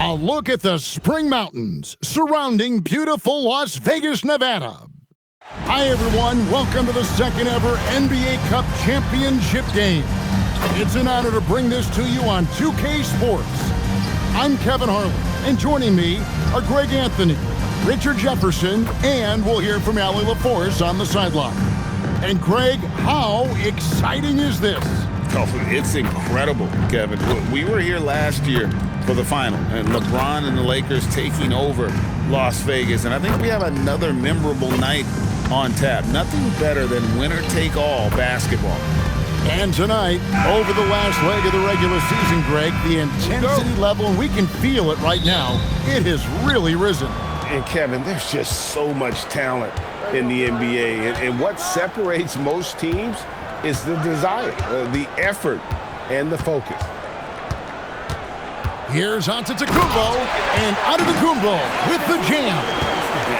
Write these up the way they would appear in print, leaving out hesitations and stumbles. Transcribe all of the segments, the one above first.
A look at the Spring Mountains surrounding beautiful Las Vegas, Nevada. Hi everyone, welcome to the second ever NBA Cup Championship game. It's an honor to bring this to you on 2K Sports. I'm Kevin Harlan, and joining me are Greg Anthony, Richard Jefferson, and we'll hear from Allie LaForce on the sideline. And Greg, how exciting is this? Oh, it's incredible, Kevin. We were here last year for the final, and LeBron and the Lakers taking over Las Vegas. And I think we have another memorable night on tap. Nothing better than winner-take-all basketball. And tonight, over the last leg of the regular season, Greg, the intensity level, and we can feel it right now, it has really risen. And Kevin, there's just so much talent in the NBA. And what separates most teams is the desire, the effort, and the focus. Here's Antetokounmpo, and Antetokounmpo with the jam.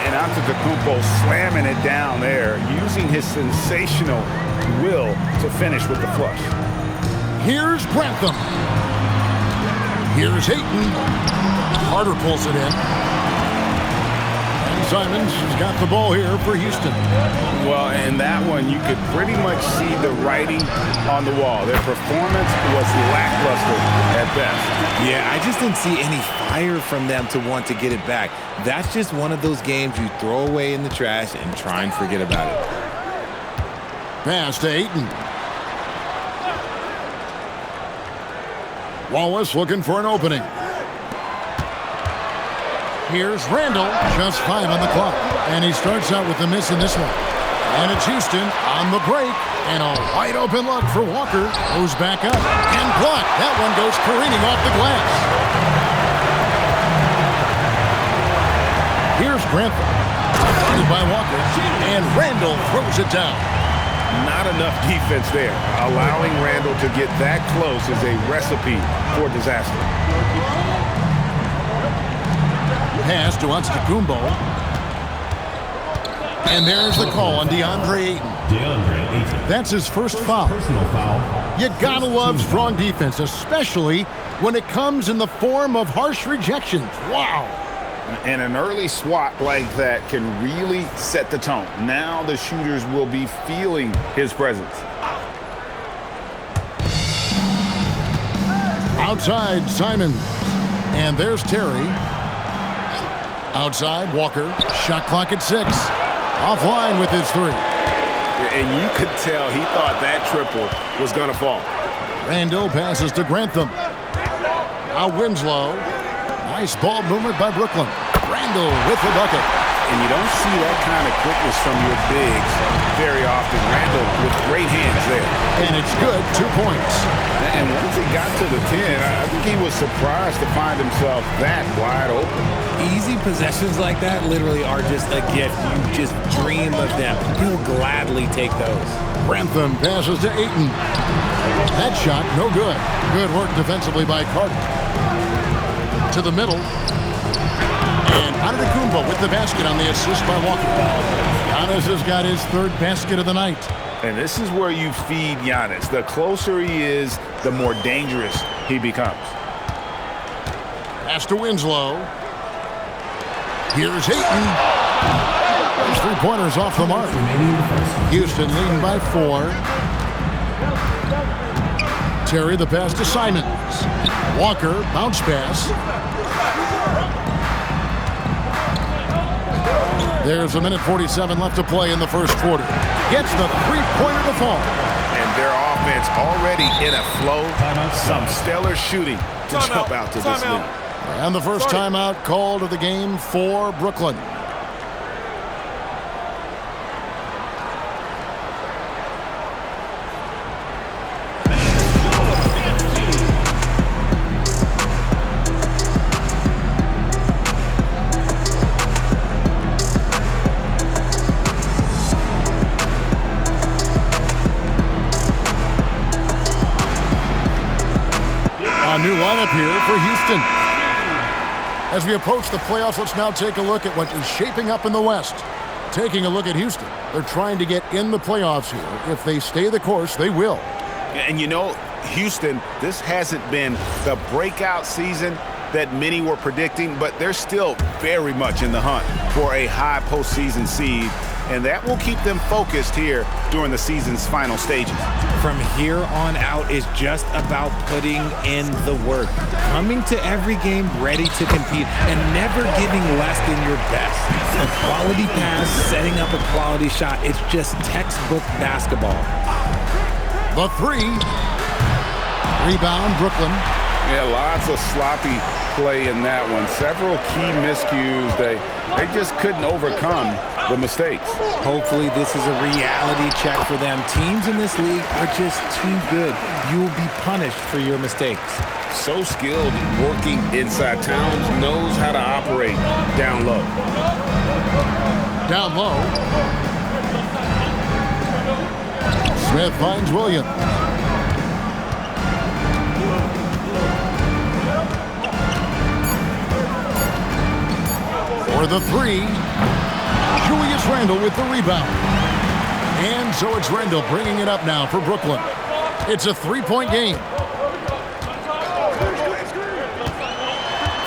And Antetokounmpo slamming it down there, using his sensational will to finish with the flush. Here's Grantham. Here's Ayton. Carter pulls it in. Simons has got the ball here for Houston. Well, in that one, you could pretty much see the writing on the wall. Their performance was lackluster at best. Yeah, I just didn't see any fire from them to want to get it back. That's just one of those games you throw away in the trash and try and forget about it. Pass to Ayton. Wallace looking for an opening. Here's Randall, just 5 on the clock. And he starts out with a miss in this one. And it's Houston on the break. And a wide open look for Walker. Goes back up and blocked. That one goes careening off the glass. Here's Grantham. Guarded by Walker. And Randall throws it down. Not enough defense there. Allowing Randall to get that close is a recipe for disaster. Pass to Antetokounmpo. And there's the call on DeAndre Ayton. That's his first foul. You gotta love strong defense, especially when it comes in the form of harsh rejections. Wow. And an early swat like that can really set the tone. Now the shooters will be feeling his presence. Outside, Simons. And there's Terry. Outside, Walker. Shot clock at 6. Offline with his 3. And you could tell he thought that triple was going to fall. Randall passes to Grantham. Now Winslow. Nice ball movement by Brooklyn. Randall with the bucket. And you don't see that kind of quickness from your bigs very often. Randall with great hands there. And it's good, 2 points. And once he got to the 10, I think he was surprised to find himself that wide open. Easy possessions like that literally are just a gift. You just dream of them. He'll gladly take those. Grantham passes to Ayton. That shot, no good. Good work defensively by Carter. To the middle. And Antetokounmpo with the basket on the assist by Walker. Giannis has got his 3rd basket of the night. And this is where you feed Giannis. The closer he is, the more dangerous he becomes. Pass to Winslow. Here's Ayton. Those 3-pointers off the mark. Houston leading by 4. Terry the pass to Simons. Walker, bounce pass. There's 1:47 left to play in the first quarter. Gets the 3-pointer to fall. And their offense already in a flow. Some stellar shooting to jump out to this lead. And the first timeout called of the game for Brooklyn. A new lineup here for Houston. As we approach the playoffs, let's now take a look at what is shaping up in the West. Taking a look at Houston. They're trying to get in the playoffs here. If they stay the course, they will. And you know, Houston, this hasn't been the breakout season that many were predicting, but they're still very much in the hunt for a high postseason seed, and that will keep them focused here during the season's final stages. From here on out is just about putting in the work, coming to every game ready to compete, and never giving less than your best. A quality pass, setting up a quality shot, it's just textbook basketball. The three. Rebound, Brooklyn. Yeah, lots of sloppy play in that one. Several key miscues. They just couldn't overcome the mistakes. Hopefully this is a reality check for them. Teams in this league are just too good. You will be punished for your mistakes. So skilled working inside. Towns knows how to operate down low. Down low. Smith finds Williams. For the three, Julius Randle with the rebound. And so it's Randle bringing it up now for Brooklyn. It's a three-point game.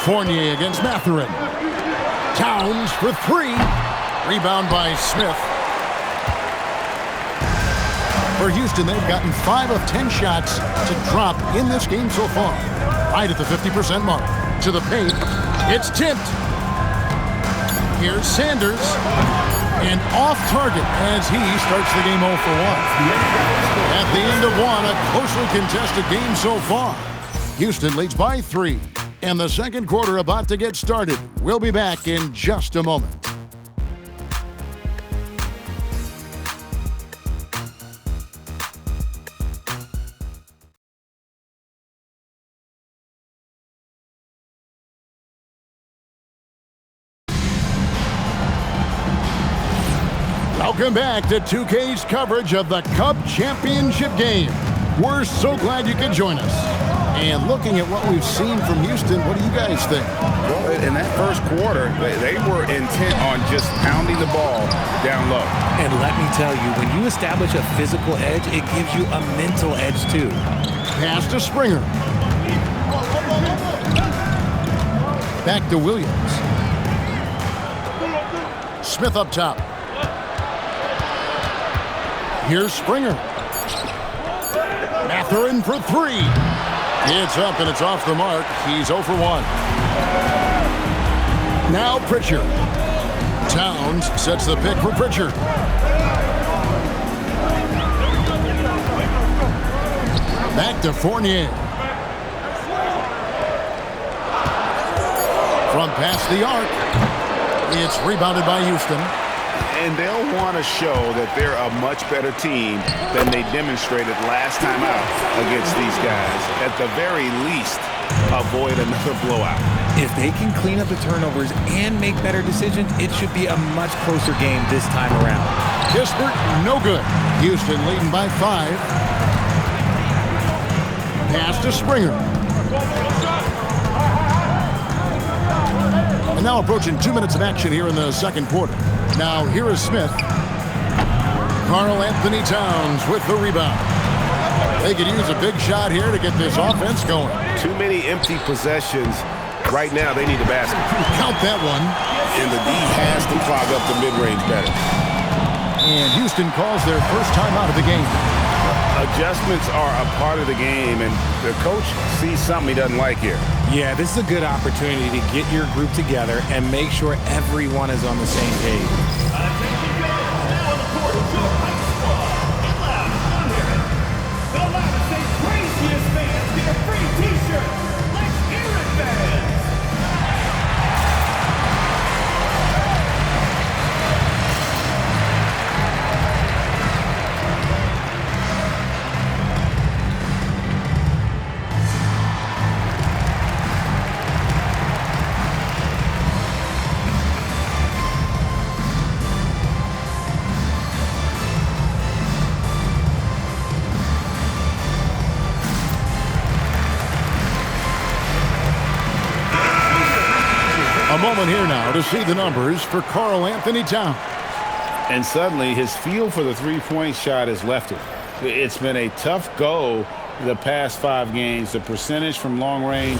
Fournier against Mathurin. Towns for three. Rebound by Smith. For Houston, they've gotten 5 of 10 shots to drop in this game so far. Right at the 50% mark. To the paint. It's tipped. Here's Sanders, and off target as he starts the game 0 for 1. At the end of one, a closely contested game so far. Houston leads by 3, and the second quarter about to get started. We'll be back in just a moment. Welcome back to 2K's coverage of the Cup Championship game. We're so glad you could join us. And looking at what we've seen from Houston, what do you guys think? Well, in that first quarter, they were intent on just pounding the ball down low. And let me tell you, when you establish a physical edge, it gives you a mental edge too. Pass to Springer. Back to Williams. Smith up top. Here's Springer. Mathurin for three. It's up and it's off the mark. He's 0 for 1. Now Pritchard. Towns sets the pick for Pritchard. Back to Fournier. From past the arc. It's rebounded by Houston. And they'll want to show that they're a much better team than they demonstrated last time out against these guys. At the very least, avoid another blowout. If they can clean up the turnovers and make better decisions, it should be a much closer game this time around. Kispert, no good. Houston leading by 5. Pass to Springer. And now approaching 2 minutes of action here in the second quarter. Now here is Smith. Karl Anthony Towns with the rebound. They could use a big shot here to get this offense going. Too many empty possessions. Right now, they need a basket. Count that one. And the D has to clog up the mid-range better. And Houston calls their first time out of the game. Adjustments are a part of the game, and the coach sees something he doesn't like here. Yeah, this is a good opportunity to get your group together and make sure everyone is on the same page. A moment here now to see the numbers for Karl Anthony Towns. And suddenly his feel for the three-point shot has left him. It's been a tough go the past 5 games. The percentage from long range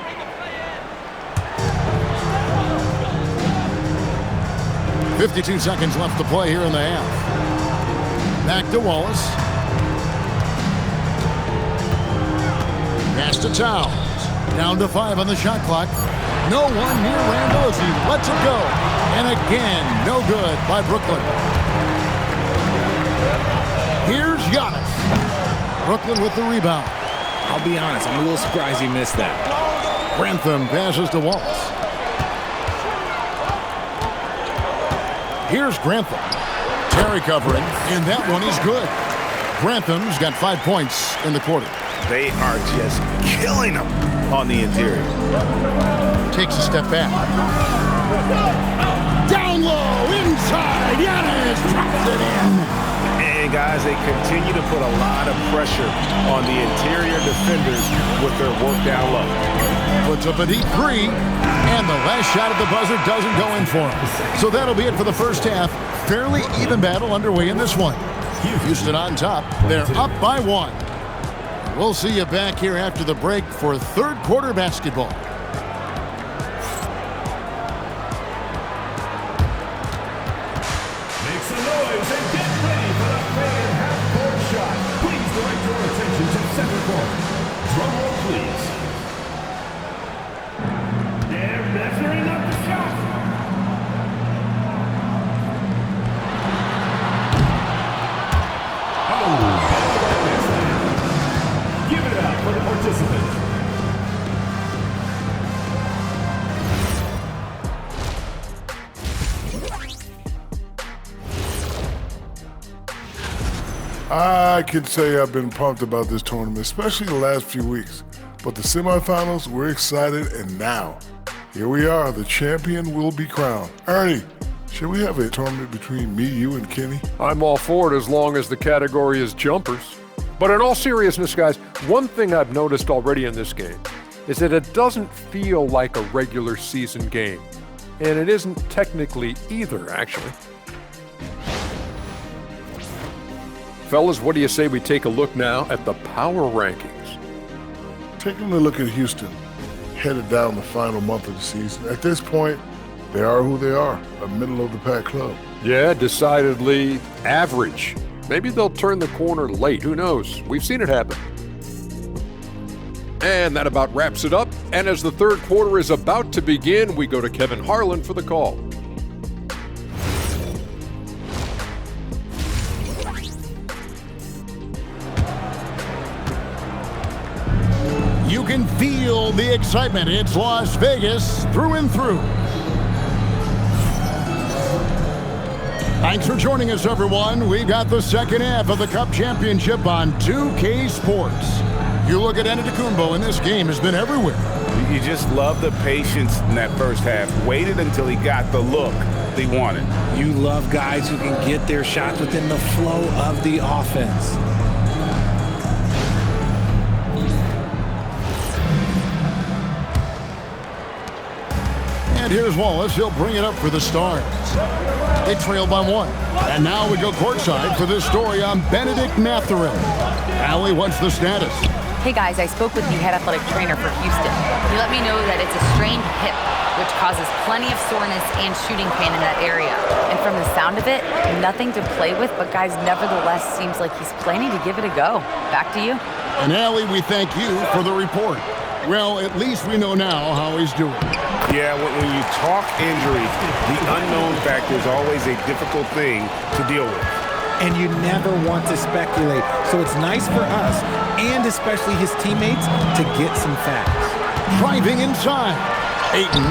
52 seconds left to play here in the half. Back to Wallace. Pass to Towns. Down to 5 on the shot clock. No one near Randall as he lets it go. And again, no good by Brooklyn. Here's Giannis. Brooklyn with the rebound. I'll be honest, I'm a little surprised he missed that. Grantham passes to Wallace. Here's Grantham. Terry covering, and that one is good. Grantham's got 5 points in the quarter. They are just killing them on the interior. Takes a step back. Down low, inside, Giannis drops it in. And guys, they continue to put a lot of pressure on the interior defenders with their work down low. Puts up a deep three, and the last shot at the buzzer doesn't go in for him. So that'll be it for the first half. Fairly even battle underway in this one. Houston on top. They're up by 1. We'll see you back here after the break for third quarter basketball. Make some noise and get ready for the fan half-court shot. Please direct your attention to center court. Drum roll, please. They're measuring up the shot. Give it up for the participants. I can say I've been pumped about this tournament, especially the last few weeks. But the semifinals, we're excited, and now, here we are, the champion will be crowned. Ernie, should we have a tournament between me, you, and Kenny? I'm all for it as long as the category is jumpers. But in all seriousness, guys, one thing I've noticed already in this game is that it doesn't feel like a regular season game. And it isn't technically either, actually. Fellas, what do you say we take a look now at the power rankings? Taking a look at Houston, headed down the final month of the season. At this point, they are who they are, a middle-of-the-pack club. Yeah, decidedly average. Maybe they'll turn the corner late, who knows? We've seen it happen. And that about wraps it up. And as the third quarter is about to begin, we go to Kevin Harlan for the call. You can feel the excitement. It's Las Vegas through and through. Thanks for joining us, everyone. We got the second half of the Cup Championship on 2K Sports. You look at Antetokounmpo, and this game has been everywhere. You just love the patience in that first half. Waited until he got the look they wanted. You love guys who can get their shots within the flow of the offense. And here's Wallace. He'll bring it up for the Stars. They trail by 1. And now we go courtside for this story on Benedict Mathurin. Allie, what's the status? Hey guys, I spoke with the head athletic trainer for Houston. He let me know that it's a strained hip, which causes plenty of soreness and shooting pain in that area. And from the sound of it, nothing to play with, but guys, nevertheless, seems like he's planning to give it a go. Back to you. And Allie, we thank you for the report. Well, at least we know now how he's doing. Yeah, when you talk injury, the unknown factor is always a difficult thing to deal with. And you never want to speculate. So it's nice for us, and especially his teammates, to get some facts. Driving inside. Ayton.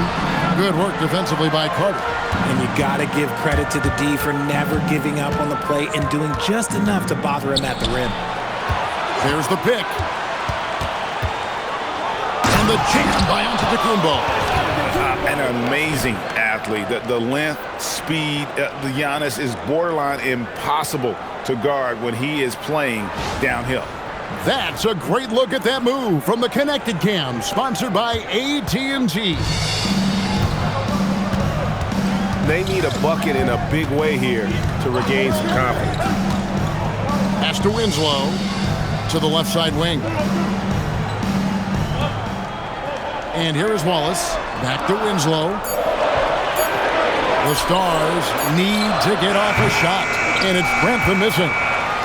Good work defensively by Carter. And you got to give credit to the D for never giving up on the play and doing just enough to bother him at the rim. There's the pick. And the jam by Antetokounmpo. An amazing athlete. The length, speed, the Giannis is borderline impossible to guard when he is playing downhill. That's a great look at that move from the Connected Cam, sponsored by AT&T. They need a bucket in a big way here to regain some confidence. Pass to Winslow to the left side wing. And here is Wallace. Back to Winslow. The Stars need to get off a shot, and it's Grantham missing.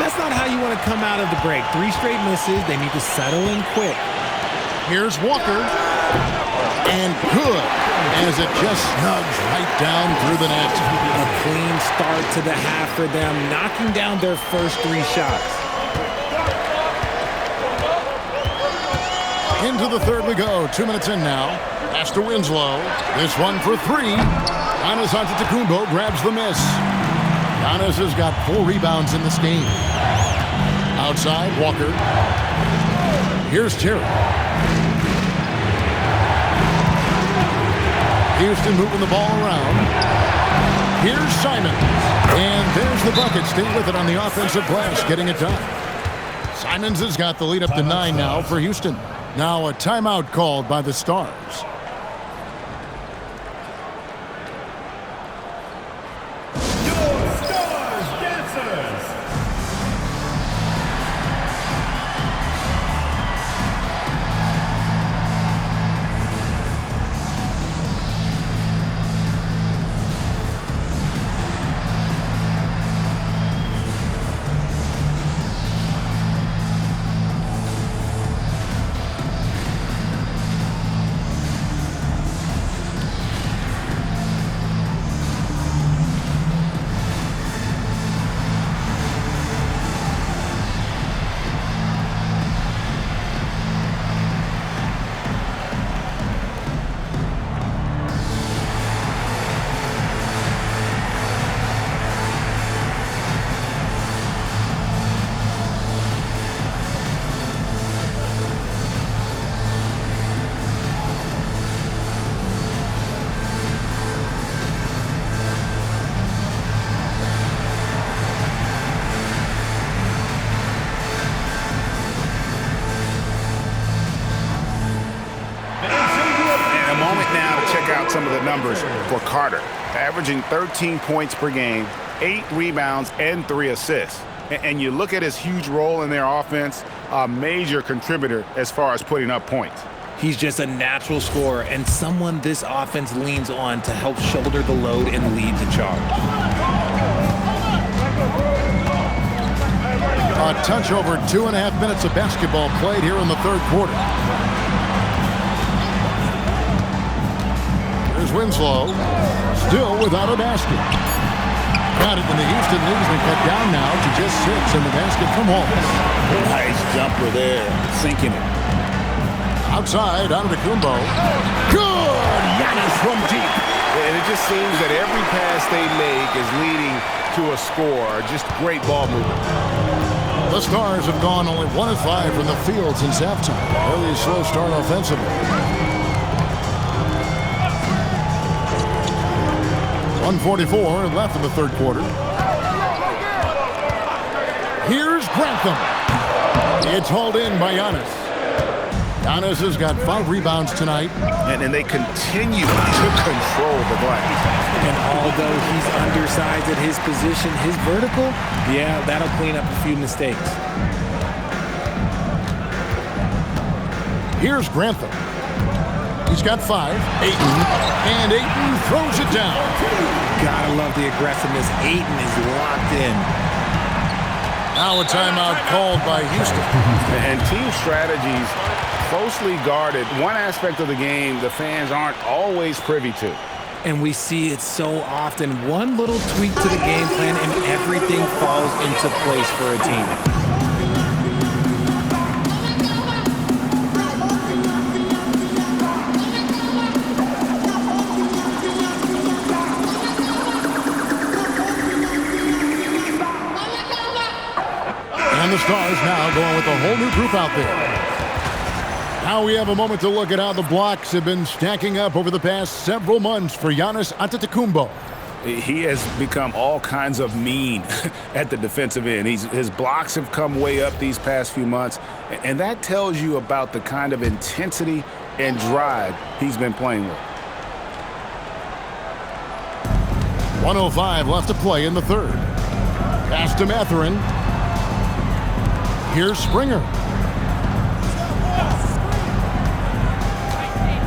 That's not how you want to come out of the break. 3 straight misses. They need to settle in quick. Here's Walker, and good, as it just snugs right down through the net. A clean start to the half for them, knocking down their first 3 shots. Into the third we go. 2 minutes in now. Pass to Winslow. This one for 3. Giannis Antetokounmpo grabs the miss. Giannis has got 4 rebounds in this game. Outside, Walker. Here's Terry. Houston moving the ball around. Here's Simons. And there's the bucket. Stay with it on the offensive glass, getting it done. Simons has got the lead up to 9 now for Houston. Now a timeout called by the Stars. Your Stars Dancers. Some of the numbers for Carter, averaging 13 points per game, 8 rebounds, and 3 assists. And you look at his huge role in their offense, a major contributor as far as putting up points. He's just a natural scorer and someone this offense leans on to help shoulder the load and lead the charge. A touch over 2.5 minutes of basketball played here in the third quarter. Here's Winslow, still without a basket. Got it, and the Houston lead has been cut down now to just 6 in the basket from Holmes. Nice jumper there, sinking it. Outside, Antetokounmpo. Good! Giannis from deep. And it just seems that every pass they make is leading to a score. Just great ball movement. The Stars have gone only 1 of 5 from the field since halftime. Early slow start offensively. 1:44 left in the third quarter. Here's Grantham. It's hauled in by Giannis. Giannis has got 5 rebounds tonight. And they continue to control the glass. And although he's undersized at his position, his vertical, yeah, that'll clean up a few mistakes. Here's Grantham. He's got 5. Ayton. And Ayton throws it down. Gotta love the aggressiveness. Ayton is locked in. Now a timeout called by Houston. And team strategies closely guarded. One aspect of the game the fans aren't always privy to. And we see it so often. One little tweak to the game plan and everything falls into place for a team. And the Stars now going with a whole new group out there. Now we have a moment to look at how the blocks have been stacking up over the past several months for Giannis Antetokounmpo. He has become all kinds of mean at the defensive end. His blocks have come way up these past few months, and that tells you about the kind of intensity and drive he's been playing with. 1:05 left to play in the third. Pass to Mathurin. Here's Springer.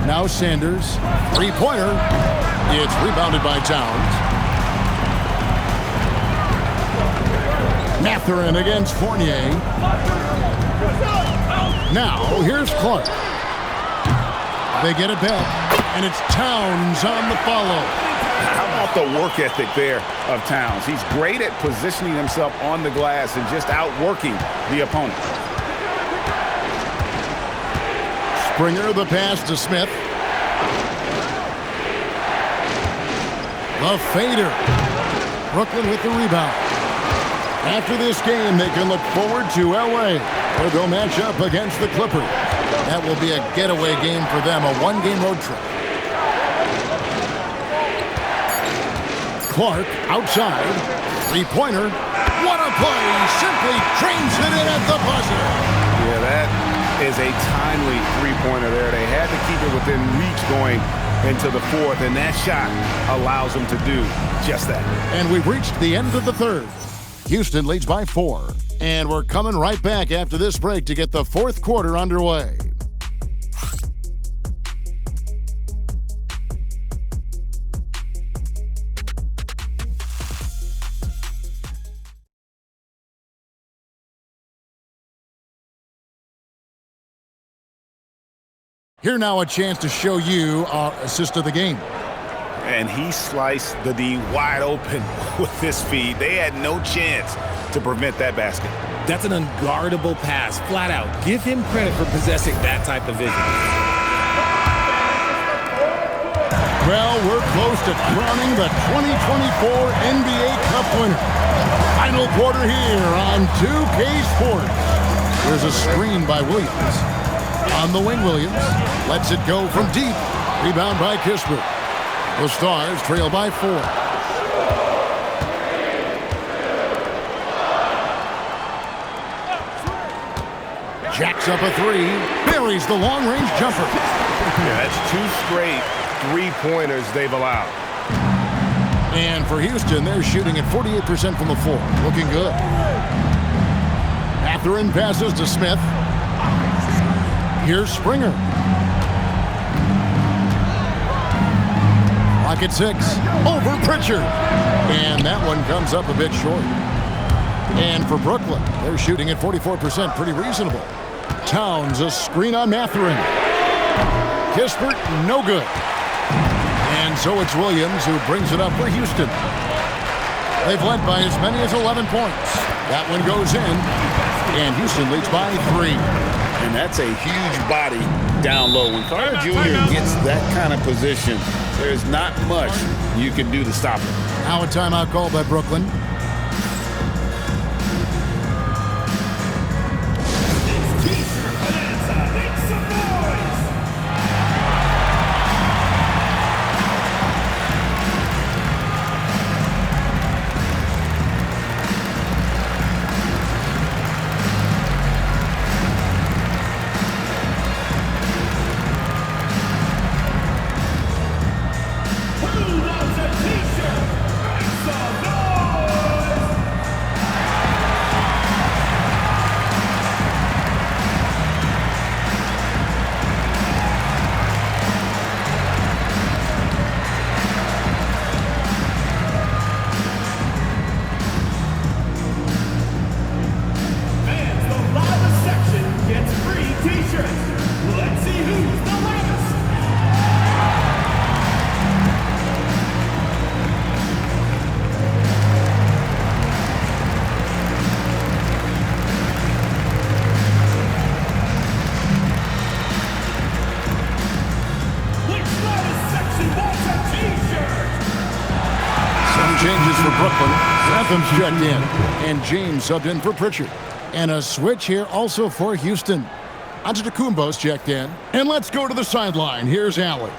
Now Sanders, 3-pointer. It's rebounded by Towns. Mathurin against Fournier. Now, here's Clark. They get it back, and it's Towns on the follow. How about the work ethic there of Towns? He's great at positioning himself on the glass and just outworking the opponent. Springer, the pass to Smith. The fader. Brooklyn with the rebound. After this game, they can look forward to L.A., where they'll match up against the Clippers. That will be a getaway game for them, a one-game road trip. Clark outside. Three-pointer. What a play! Simply trains it in at the buzzer. Yeah, that is a timely three-pointer there. They had to keep it within reach going into the fourth, and that shot allows them to do just that. And we've reached the end of the third. Houston leads by 4. And we're coming right back after this break to get the fourth quarter underway. Here now a chance to show you our assist of the game. And he sliced the D wide open with this feed. They had no chance to prevent that basket. That's an unguardable pass, flat out. Give him credit for possessing that type of vision. Well, we're close to crowning the 2024 NBA Cup winner. Final quarter here on 2K Sports. There's a screen by Williams. On the wing, Williams lets it go from deep. Rebound by Kispert. The Stars trail by 4. Jacks up a 3. Buries the long-range jumper. Yeah, that's 2 straight three-pointers they've allowed. And for Houston, they're shooting at 48% from the floor. Looking good. Mathurin passes to Smith. Here's Springer. Clock at 6. Over Pritchard. And that one comes up a bit short. And for Brooklyn, they're shooting at 44%. Pretty reasonable. Towns, a screen on Mathurin. Kispert, no good. And so it's Williams who brings it up for Houston. They've led by as many as 11 points. That one goes in. And Houston leads by 3. And that's a huge body down low. When Carter Jr. gets that kind of position, there's not much you can do to stop him. Now a timeout called by Brooklyn. Changes for Brooklyn. Grantham checked in, and James subbed in for Pritchard. And a switch here also for Houston. Antetokounmpo's checked in. And let's go to the sideline. Here's Allen.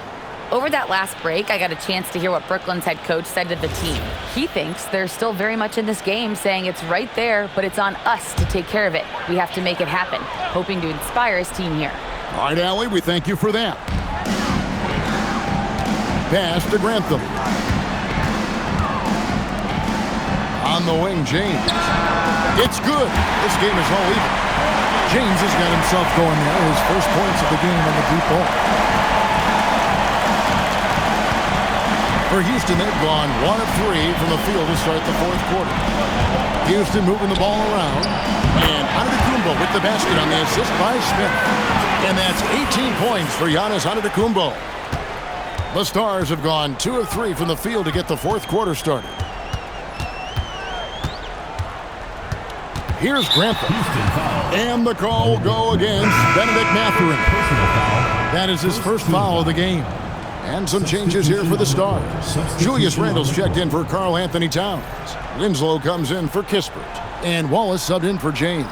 Over that last break, I got a chance to hear what Brooklyn's head coach said to the team. He thinks they're still very much in this game, saying it's right there, but it's on us to take care of it. We have to make it happen, hoping to inspire his team here. All right, Allie, we thank you for that. Pass to Grantham. On the wing, James. It's good. This game is all even. James has got himself going there. His first points of the game on the deep ball. For Houston, they've gone 1 of 3 from the field to start the fourth quarter. Houston moving the ball around. And Antetokounmpo with the basket on the assist by Smith. And that's 18 points for Giannis Antetokounmpo. The Stars have gone 2 of 3 from the field to get the fourth quarter started. Here's Grantham. And the call will go against Benedict Mathurin. That is his first foul of the game. And some changes here for the Stars. Julius Randle's checked in for Karl Anthony Towns. Winslow comes in for Kispert. And Wallace subbed in for James.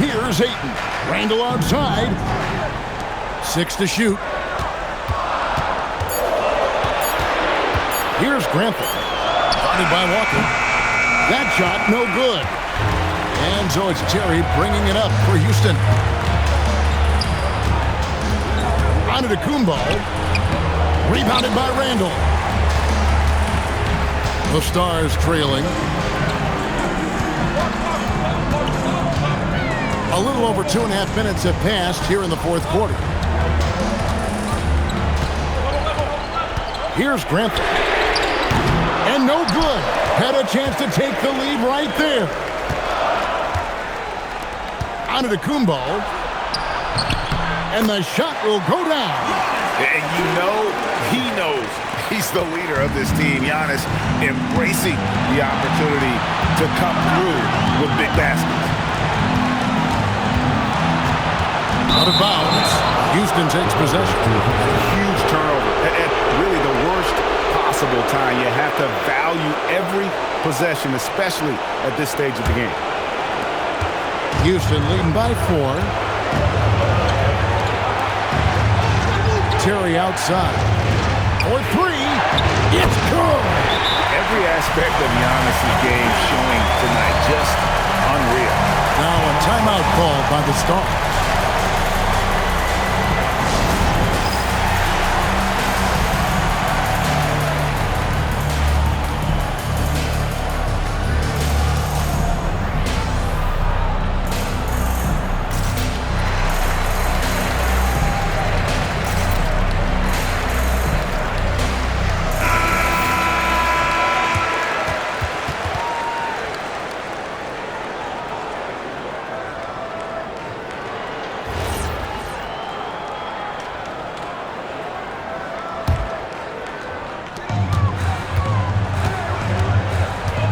Here's Ayton. Randle outside. 6 to shoot. Here's Grantham. Guarded by Walker. That shot, no good. And so it's Terry bringing it up for Houston. Antetokounmpo. Rebounded by Randle. The Stars trailing. A little over 2.5 minutes have passed here in the fourth quarter. Here's Grantham. And no good. Had a chance to take the lead right there. Antetokounmpo. And the shot will go down. And you know he knows he's the leader of this team. Giannis embracing the opportunity to come through with big baskets. Out of bounds. Houston takes possession. Huge turnover. At really the worst possible time. You have to value every possession, especially at this stage of the game. Houston leading by 4. Terry outside. For 3. It's good. Every aspect of Giannis' game showing tonight. Just unreal. Now a timeout called by the Stars.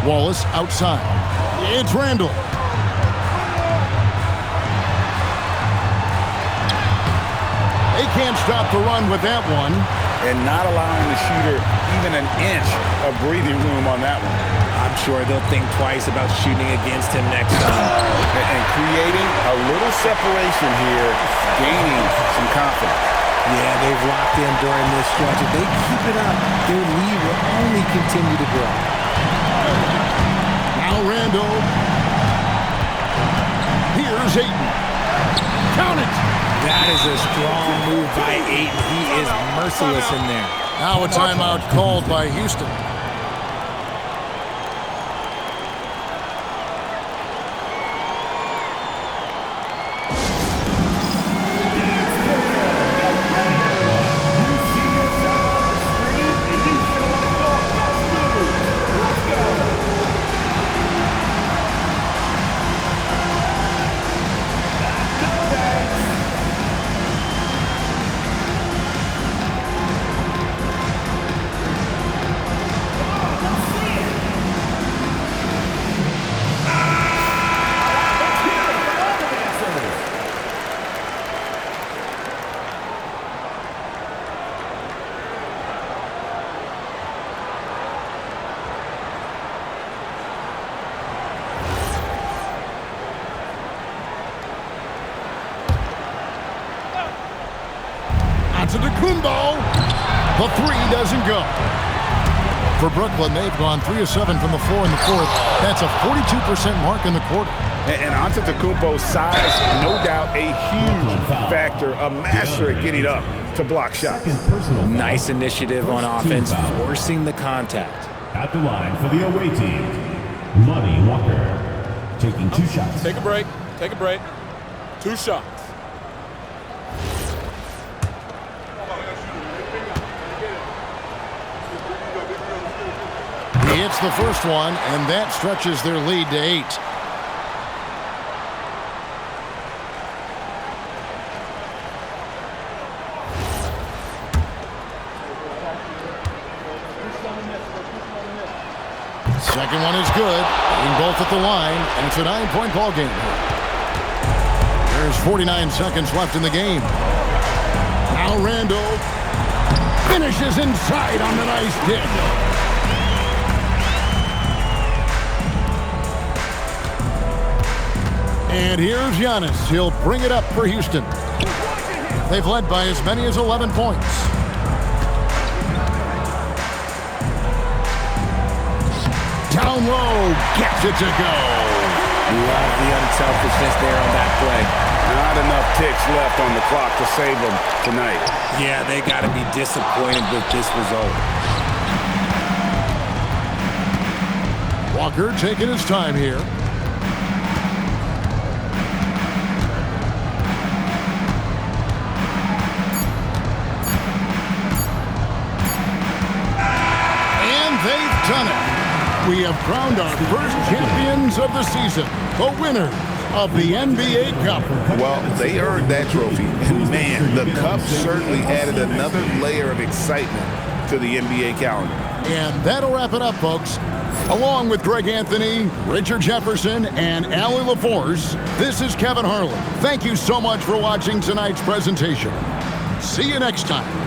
Wallace outside. It's Randle. They can't stop the run with that one. And not allowing the shooter even an inch of breathing room on that one. I'm sure they'll think twice about shooting against him next time. And creating a little separation here, gaining some confidence. Yeah, they've locked in during this stretch. If they keep it up, their lead will only continue to grow. Now Randle. Here's Ayton. Count it. That is a strong move by Ayton. He is merciless in there. Now a timeout called by Houston. Antetokounmpo. The 3 doesn't go. For Brooklyn, they've gone 3 of 7 from the floor in the fourth. That's a 42% mark in the quarter. And Antetokounmpo's size, no doubt a huge factor, a master at getting up to block shots. Nice initiative on offense, forcing the contact. At the line for the away team, Lonnie Walker. Taking in 2 shots. Take a break. Take a break. 2 shots. He hits the first one, and that stretches their lead to 8. Second one is good. Being both at the line, and it's a 9-point ball game. There's 49 seconds left in the game. Now Randall finishes inside on the nice dig. And here's Giannis. He'll bring it up for Houston. They've led by as many as 11 points. Down low, gets it to go. Love the unselfishness there on that play. Not enough ticks left on the clock to save them tonight. Yeah, they got to be disappointed with this result. Walker taking his time here. And they've done it. We have crowned our first champions of the season, the winners of the NBA Cup. Well, they earned that trophy. And man, the Cup certainly added another layer of excitement to the NBA calendar. And that'll wrap it up, folks. Along with Greg Anthony, Richard Jefferson, and Allie LaForce, this is Kevin Harlan. Thank you so much for watching tonight's presentation. See you next time.